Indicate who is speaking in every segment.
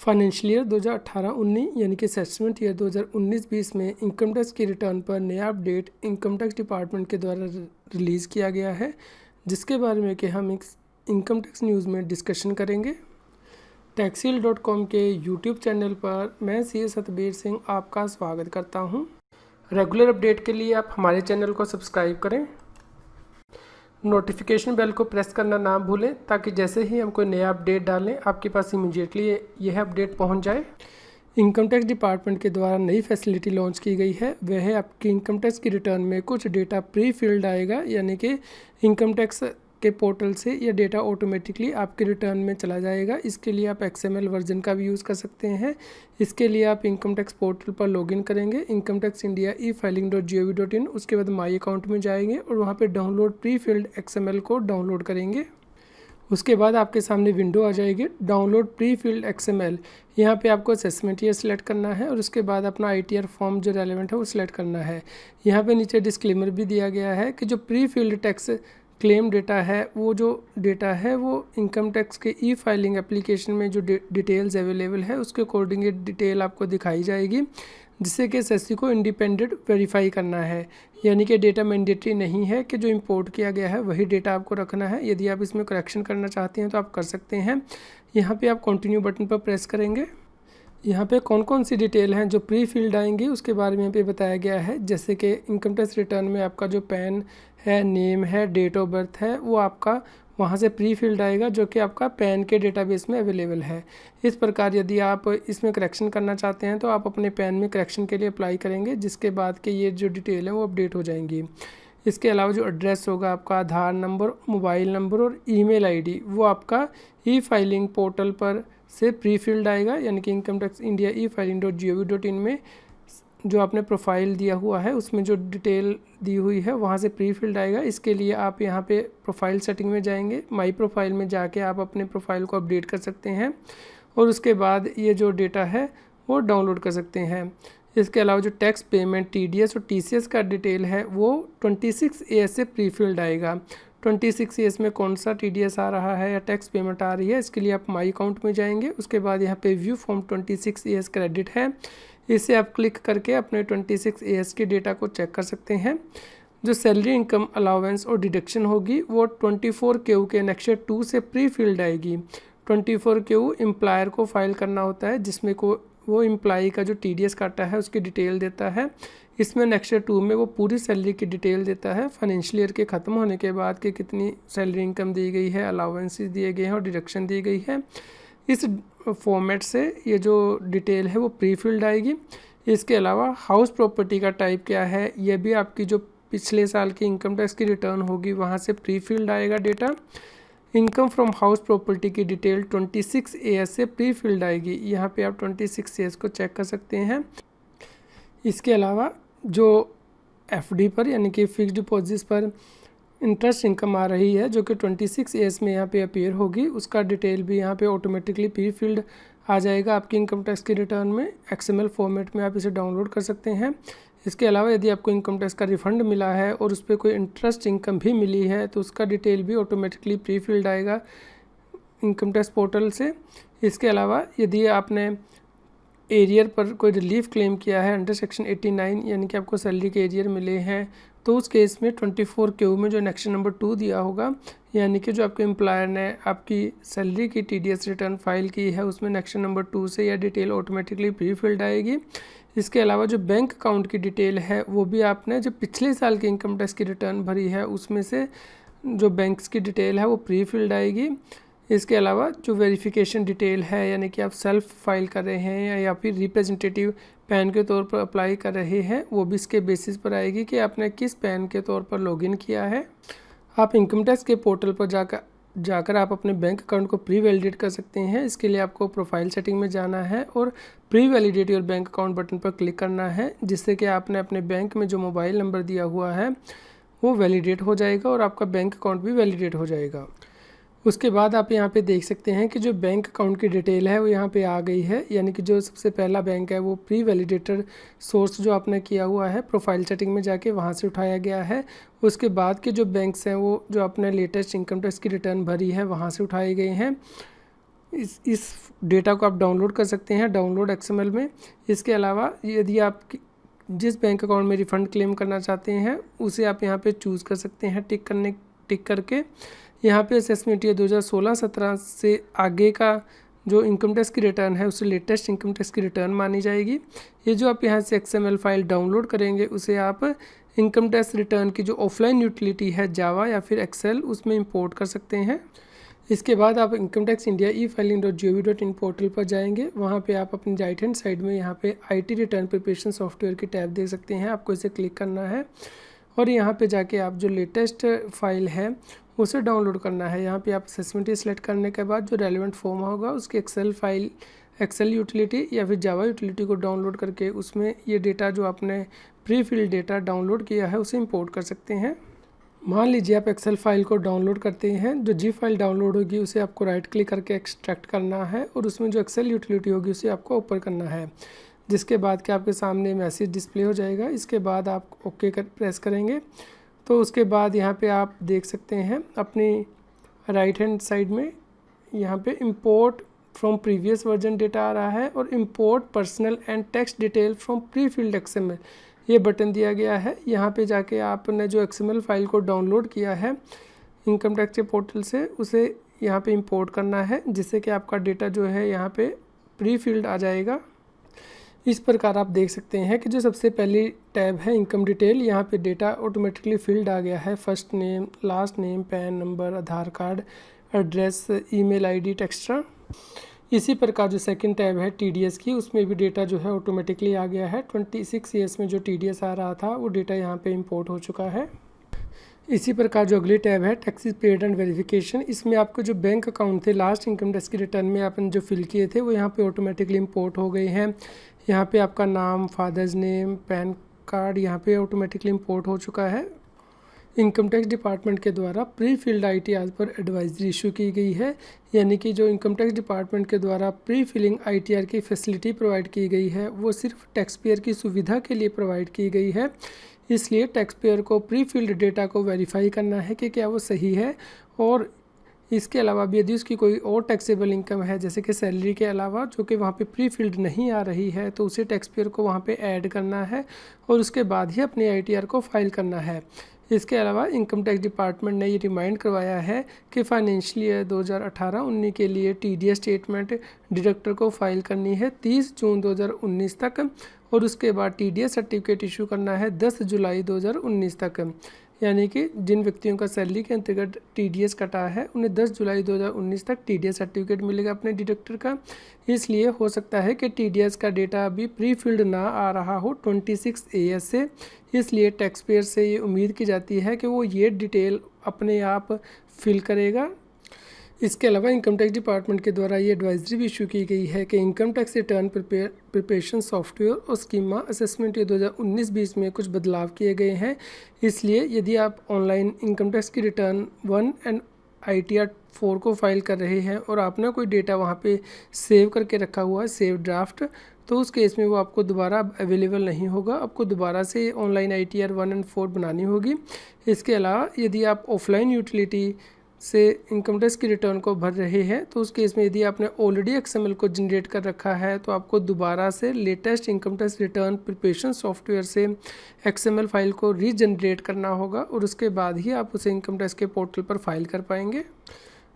Speaker 1: Financial year 2018-19 यानी कि assessment year 2019-20 में इनकम टैक्स की रिटर्न पर नया अपडेट इनकम टैक्स डिपार्टमेंट के द्वारा रिलीज़ किया गया है, जिसके बारे में कि हम इनकम टैक्स न्यूज़ में डिस्कशन करेंगे। taxil.com के यूट्यूब चैनल पर मैं सी सतबीर सिंह आपका स्वागत करता हूं। रेगुलर अपडेट के लिए आप हमारे चैनल को सब्सक्राइब करें, नोटिफिकेशन बेल को प्रेस करना ना भूलें ताकि जैसे ही हम कोई नया अपडेट डालें आपके पास इमीडिएटली यह अपडेट पहुंच जाए। इनकम टैक्स डिपार्टमेंट के द्वारा नई फैसिलिटी लॉन्च की गई है, वह है आपकी इनकम टैक्स की रिटर्न में कुछ डेटा प्री फिल्ड आएगा, यानी कि इनकम टैक्स के पोर्टल से यह डेटा ऑटोमेटिकली आपके रिटर्न में चला जाएगा। इसके लिए आप XML वर्जन का भी यूज़ कर सकते हैं। इसके लिए आप इनकम टैक्स पोर्टल पर लॉगिन करेंगे, इनकम टैक्स इंडिया e-filing.gov.in, उसके बाद माई अकाउंट में जाएंगे और वहाँ पे डाउनलोड प्री फिल्ड XML को डाउनलोड करेंगे। उसके बाद आपके सामने विंडो आ जाएगी डाउनलोड प्री फिल्ड XML। यहाँ पे आपको असेसमेंट ईयर सेलेक्ट करना है और उसके बाद अपना ITR फॉर्म जो रेलेवेंट है वो सिलेक्ट करना है। यहाँ पे नीचे डिस्क्लेमर भी दिया गया है कि जो pre filled tax claim data है वो जो डेटा है वो इनकम टैक्स के e-फाइलिंग एप्लीकेशन में जो डिटेल्स अवेलेबल है उसके अकॉर्डिंग ये डिटेल आपको दिखाई जाएगी, जिससे कि एसएससी को इंडिपेंडेंट वेरीफाई करना है। यानी कि डेटा मैंडेटरी नहीं है कि जो इंपोर्ट किया गया है वही डेटा आपको रखना है। यदि आप इसमें करेक्शन करना चाहते हैं तो आप कर सकते हैं। यहाँ पे आप कंटिन्यू बटन पर प्रेस करेंगे। यहाँ पे कौन कौन सी डिटेल हैं जो प्री फिल्ड आएंगी उसके बारे में यहाँ पे बताया गया है, जैसे कि इनकम टैक्स रिटर्न में आपका जो पैन है, नेम है, डेट ऑफ बर्थ है, वो आपका वहाँ से प्री फिल्ड आएगा जो कि आपका पैन के डेटाबेस में अवेलेबल है। इस प्रकार यदि आप इसमें करेक्शन करना चाहते हैं तो आप अपने पैन में करेक्शन के लिए अप्लाई करेंगे, जिसके बाद के ये जो डिटेल है वो अपडेट हो जाएंगी। इसके अलावा जो एड्रेस होगा आपका आधार नंबर, मोबाइल नंबर और ईमेल आईडी वो आपका e-फाइलिंग पोर्टल पर से प्री फिल्ड आएगा, यानी कि इनकम टैक्स इंडिया e-filing.gov.in में जो आपने प्रोफाइल दिया हुआ है उसमें जो डिटेल दी हुई है वहाँ से प्री फिल्ड आएगा। इसके लिए आप यहाँ पे प्रोफाइल सेटिंग में जाएंगे, माई प्रोफाइल में जाके आप अपने प्रोफाइल को अपडेट कर सकते हैं और उसके बाद ये जो डेटा है वो डाउनलोड कर सकते हैं। इसके अलावा जो टैक्स पेमेंट, TDS और TCS का डिटेल है वो 26 AS से प्री फिल्ड आएगा। 26 AS में कौन सा TDS आ रहा है या टैक्स पेमेंट आ रही है, इसके लिए आप माई अकाउंट में जाएंगे। उसके बाद यहाँ पे व्यू फॉर्म 26 AS क्रेडिट है, इसे आप क्लिक करके अपने 26 AS के डेटा को चेक कर सकते हैं। जो सैलरी इनकम अलाउंस और डिडक्शन होगी वो 24 KU के एनेक्सर 2 से प्री फिल्ड आएगी। 24 KU एम्प्लॉयर को फाइल करना होता है, जिसमें को वो एम्प्लॉई का जो TDS काटा है उसकी डिटेल देता है। इसमें नेक्स्ट 2 में वो पूरी सैलरी की डिटेल देता है, फाइनेंशियल ईयर के ख़त्म होने के बाद कि कितनी सैलरी इनकम दी गई है, अलाउंसेस दिए गए हैं और डिडक्शन दी गई है। इस फॉर्मेट से ये जो डिटेल है वो प्री फिल्ड आएगी। इसके अलावा हाउस प्रॉपर्टी का टाइप क्या है, ये भी आपकी जो पिछले साल की इनकम टैक्स की रिटर्न होगी वहाँ से प्री फिल्ड आएगा data. Income from house property की डिटेल 26 AS से प्री फिल्ड आएगी। यहाँ पे आप 26 AS को चेक कर सकते हैं। इसके अलावा जो FD पर यानी कि फिक्स्ड डिपॉजिट्स पर इंटरेस्ट इनकम आ रही है जो कि 26 AS में यहाँ पे अपीयर होगी, उसका डिटेल भी यहाँ पे ऑटोमेटिकली प्री फिल्ड आ जाएगा आपकी इनकम टैक्स की रिटर्न में। XML फॉर्मेट में आप इसे डाउनलोड कर सकते हैं। इसके अलावा यदि आपको इनकम टैक्स का रिफ़ंड मिला है और उस पर कोई इंटरेस्ट इनकम भी मिली है तो उसका डिटेल भी ऑटोमेटिकली प्री फिल्ड आएगा इनकम टैक्स पोर्टल से। इसके अलावा यदि आपने एरियर पर कोई रिलीफ क्लेम किया है अंडर सेक्शन 89, यानी कि आपको सैलरी के एरियर मिले हैं, तो उस केस में 24 KU में जो एनेक्शन नंबर 2 दिया होगा, यानी कि जो आपके एम्प्लॉयर ने आपकी सैलरी की TDS रिटर्न फाइल की है उसमें एनेक्शन नंबर 2 से यह डिटेल ऑटोमेटिकली प्री फिल्ड आएगी। इसके अलावा जो बैंक अकाउंट की डिटेल है वो भी आपने जो पिछले साल की इनकम टैक्स की रिटर्न भरी है उसमें से जो बैंक्स की डिटेल है वो प्री फिल्ड आएगी। इसके अलावा जो वेरिफिकेशन डिटेल है, यानी कि आप सेल्फ फाइल कर रहे हैं या फिर रिप्रेजेंटेटिव पैन के तौर पर अप्लाई कर रहे हैं, वो भी इसके बेसिस पर आएगी कि आपने किस पैन के तौर पर लॉगिन किया है। आप इनकम टैक्स के पोर्टल पर जाकर आप अपने बैंक अकाउंट को प्री वैलिडेट कर सकते हैं। इसके लिए आपको प्रोफाइल सेटिंग में जाना है और pre validate your bank account button पर क्लिक करना है, जिससे कि आपने अपने बैंक में जो मोबाइल नंबर दिया हुआ है वो वैलिडेट हो जाएगा और आपका बैंक अकाउंट भी वैलिडेट हो जाएगा। उसके बाद आप यहाँ पे देख सकते हैं कि जो बैंक अकाउंट की डिटेल है वो यहाँ पे आ गई है, यानी कि जो सबसे पहला बैंक है वो प्री वैलिडेटर सोर्स जो आपने किया हुआ है प्रोफाइल सेटिंग में जाके वहाँ से उठाया गया है। उसके बाद के जो बैंक्स हैं वो जो आपने लेटेस्ट इनकम टैक्स की रिटर्न भरी है वहाँ से उठाए गए हैं। इस डेटा को आप डाउनलोड कर सकते हैं डाउनलोड एक्सएमएल में। इसके अलावा यदि आप जिस बैंक अकाउंट में रिफ़ंड क्लेम करना चाहते हैं उसे आप यहाँ पे चूज़ कर सकते हैं टिक करके। यहाँ पे असेसमेंट ईयर 2016-17 से आगे का जो इनकम टैक्स की रिटर्न है उसे लेटेस्ट इनकम टैक्स की रिटर्न मानी जाएगी। ये जो आप यहाँ से एक्सएमएल फाइल डाउनलोड करेंगे उसे आप इनकम टैक्स रिटर्न की जो ऑफलाइन यूटिलिटी है जावा या फिर एक्सेल उसमें इंपोर्ट कर सकते हैं। इसके बाद आप income tax India e-filing.gov.in portal पर जाएंगे। वहाँ पे आप अपनी राइट हैंड साइड में यहाँ पे IT रिटर्न प्रिपरेशन सॉफ्टवेयर की टैब देख सकते हैं। आपको इसे क्लिक करना है और यहाँ पे जाके आप जो लेटेस्ट फाइल है उसे डाउनलोड करना है। यहाँ पे आप असेसमेंट सेलेक्ट करने के बाद जो रेलिवेंट फॉर्म होगा उसकी एक्सेल यूटिलिटी या फिर जावा यूटिलिटी को डाउनलोड करके उसमें ये डेटा जो आपने प्री फिल्ड डेटा डाउनलोड किया है उसे इंपोर्ट कर सकते हैं। मान लीजिए आप एक्सेल फाइल को डाउनलोड करते हैं, जो जी फाइल डाउनलोड होगी उसे आपको राइट क्लिक करके एक्सट्रैक्ट करना है और उसमें जो एक्सेल यूटिलिटी होगी उसे आपको ओपन करना है। जिसके बाद कि आपके सामने मैसेज डिस्प्ले हो जाएगा। इसके बाद आप ओके प्रेस करेंगे तो उसके बाद यहाँ पे आप देख सकते हैं अपनी राइट हैंड साइड में यहाँ पे import from previous version data आ रहा है और import personal and text detail from prefilled XML ये बटन दिया गया है। यहाँ पे जाके आपने जो एक्सएमएल फाइल को डाउनलोड किया है इनकम टैक्स के पोर्टल से उसे यहाँ पे इंपोर्ट करना है, जिससे कि आपका डेटा जो है यहाँ पे प्री फिल्ड आ जाएगा। इस प्रकार आप देख सकते हैं कि जो सबसे पहली टैब है इनकम डिटेल, यहाँ पे डेटा ऑटोमेटिकली फिल्ड आ गया है। First name, last name, PAN number, Aadhaar card, address, email ID, extra. इसी प्रकार जो सेकंड टैब है TDS की, उसमें भी डेटा जो है ऑटोमेटिकली आ गया है। 26 ईयर्स में जो TDS आ रहा था वो डेटा यहाँ पे इंपोर्ट हो चुका है। इसी प्रकार जो अगली टैब है टैक्सेस पेड एंड वेरिफिकेशन, इसमें आपको जो बैंक अकाउंट थे लास्ट इनकम टैक्स की रिटर्न में आपने जो फिल किए थे वो यहाँ पे ऑटोमेटिकली इंपोर्ट हो गए हैं। यहाँ पे आपका नाम, फादर्स नेम, पैन कार्ड यहाँ पे ऑटोमेटिकली इंपोर्ट हो चुका है। इनकम टैक्स डिपार्टमेंट के द्वारा प्री फिल्ड ITR पर एडवाइजरी इशू की गई है, यानी कि जो इनकम टैक्स डिपार्टमेंट के द्वारा प्री फिलिंग ITR की फैसिलिटी प्रोवाइड की गई है वो सिर्फ टैक्स पेयर की सुविधा के लिए प्रोवाइड की गई है। इसलिए टैक्स पेयर को प्री फिल्ड डेटा को वेरीफाई करना है कि क्या वो सही है, और इसके अलावा भी यदि उसकी कोई और टैक्सेबल इनकम है जैसे कि सैलरी के अलावा जो कि वहाँ पे प्री फिल्ड नहीं आ रही है तो उसे टैक्स पेयर को वहाँ पे ऐड करना है और उसके बाद ही अपनी ITR को फाइल करना है। इसके अलावा इनकम टैक्स डिपार्टमेंट ने ये रिमाइंड करवाया है कि फाइनेंशियल ईयर 2018-19 के लिए TDS स्टेटमेंट डिडक्टर को फाइल करनी है 30 जून 2019 तक और उसके बाद TDS सर्टिफिकेट इशू करना है 10 जुलाई 2019 तक। यानी कि जिन व्यक्तियों का सैलरी के अंतर्गत TDS कटा है उन्हें 10 जुलाई 2019 तक TDS सर्टिफिकेट मिलेगा अपने डिडक्टर का। इसलिए हो सकता है कि TDS का डेटा अभी प्री फिल्ड ना आ रहा हो 26 AS से, इसलिए टैक्स पेयर से ये उम्मीद की जाती है कि वो ये डिटेल अपने आप फिल करेगा। इसके अलावा इनकम टैक्स डिपार्टमेंट के द्वारा ये एडवाइजरी भी इशू की गई है कि income tax return preparation software और स्कीमा असेसमेंट ईयर 2019-20 में कुछ बदलाव किए गए हैं। इसलिए यदि आप ऑनलाइन इनकम टैक्स की रिटर्न 1 एंड ITR 4 को फाइल कर रहे हैं और आपने कोई डेटा वहाँ पे सेव करके रखा हुआ है, सेव ड्राफ्ट, तो उस केस में वो आपको दोबारा अवेलेबल नहीं होगा। आपको दोबारा से ऑनलाइन ITR 1 एंड 4 बनानी होगी। इसके अलावा यदि आप ऑफलाइन यूटिलिटी से इनकम टैक्स की रिटर्न को भर रहे हैं तो उस केस में यदि आपने ऑलरेडी XML को जनरेट कर रखा है तो आपको दोबारा से latest income tax return preparation software से XML फाइल को रीजनरेट करना होगा और उसके बाद ही आप उसे इनकम टैक्स के पोर्टल पर फाइल कर पाएंगे।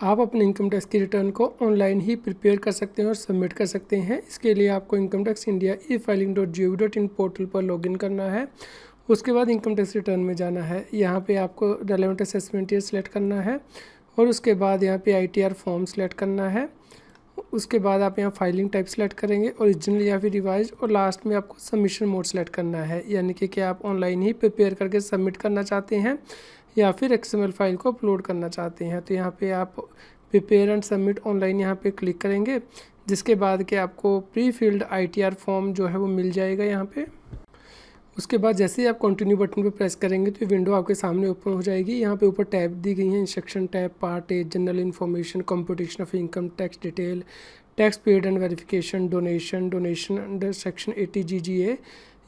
Speaker 1: आप अपने इनकम टैक्स की रिटर्न को ऑनलाइन ही प्रिपेयर कर सकते हैं और सबमिट कर सकते हैं। इसके लिए आपको income tax India e-filing.gov.in portal पर लॉगिन करना है। उसके बाद इनकम टैक्स रिटर्न में जाना है। यहाँ पे आपको रेलेवेंट असेसमेंट ईयर सेलेक्ट करना है और उसके बाद यहाँ पे ITR फॉर्म सेलेक्ट करना है। उसके बाद आप यहाँ फाइलिंग टाइप सेलेक्ट करेंगे, ओरिजिनल या फिर रिवाइज, और लास्ट में आपको सबमिशन मोड सेलेक्ट करना है, यानी कि क्या आप ऑनलाइन ही प्रिपेयर करके सबमिट करना चाहते हैं या फिर XML फाइल को अपलोड करना चाहते हैं। तो यहाँ पे आप प्रिपेयर एंड सबमिट ऑनलाइन यहाँ पे क्लिक करेंगे, जिसके बाद कि आपको प्री फिल्ड ITR फॉर्म जो है वो मिल जाएगा यहाँ पे। उसके बाद जैसे ही आप कंटिन्यू बटन पर प्रेस करेंगे तो विंडो आपके सामने ओपन हो जाएगी। यहाँ पे ऊपर टैब दी गई हैं, instruction tab, part A, general information, computation of income tax detail, tax paid and verification, donation under section 80 GGA।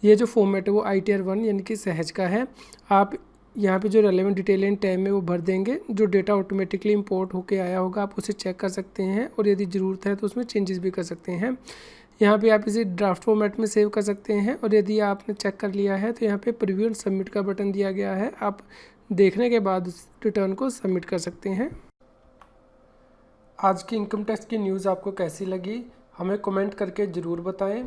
Speaker 1: ये जो फॉर्मेट है वो ITR 1 यानी कि सहज का है। आप यहाँ पे जो रेलेवेंट डिटेल एंड टाइम है वो भर देंगे। जो डेटा ऑटोमेटिकली इंपोर्ट होके आया होगा आप उसे चेक कर सकते हैं और यदि ज़रूरत है तो उसमें चेंजेस भी कर सकते हैं। यहाँ पे आप इसे ड्राफ्ट फॉर्मेट में सेव कर सकते हैं और यदि आपने चेक कर लिया है तो यहाँ पे प्रीव्यू एंड सबमिट का बटन दिया गया है। आप देखने के बाद उस रिटर्न को सबमिट कर सकते हैं। आज की इनकम टैक्स की न्यूज़ आपको कैसी लगी हमें कमेंट करके ज़रूर बताएं।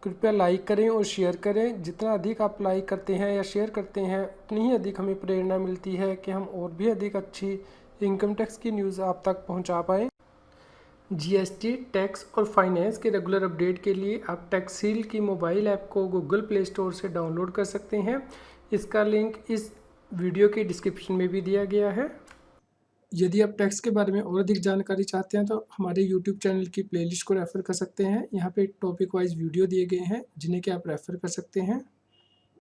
Speaker 1: कृपया लाइक करें और शेयर करें। जितना अधिक आप लाइक करते हैं या शेयर करते हैं उतनी ही अधिक हमें प्रेरणा मिलती है कि हम और भी अधिक अच्छी इनकम टैक्स की न्यूज़ आप तक पहुंचा पाएँ। जीएसटी, टैक्स और फाइनेंस के रेगुलर अपडेट के लिए आप टैक्सील की मोबाइल ऐप को गूगल प्ले स्टोर से डाउनलोड कर सकते हैं। इसका लिंक इस वीडियो के डिस्क्रिप्शन में भी दिया गया है। यदि आप टैक्स के बारे में और अधिक जानकारी चाहते हैं तो हमारे यूट्यूब चैनल की प्लेलिस्ट को रेफ़र कर सकते हैं। यहाँ पे टॉपिक वाइज वीडियो दिए गए हैं जिन्हें कि आप रेफ़र कर सकते हैं।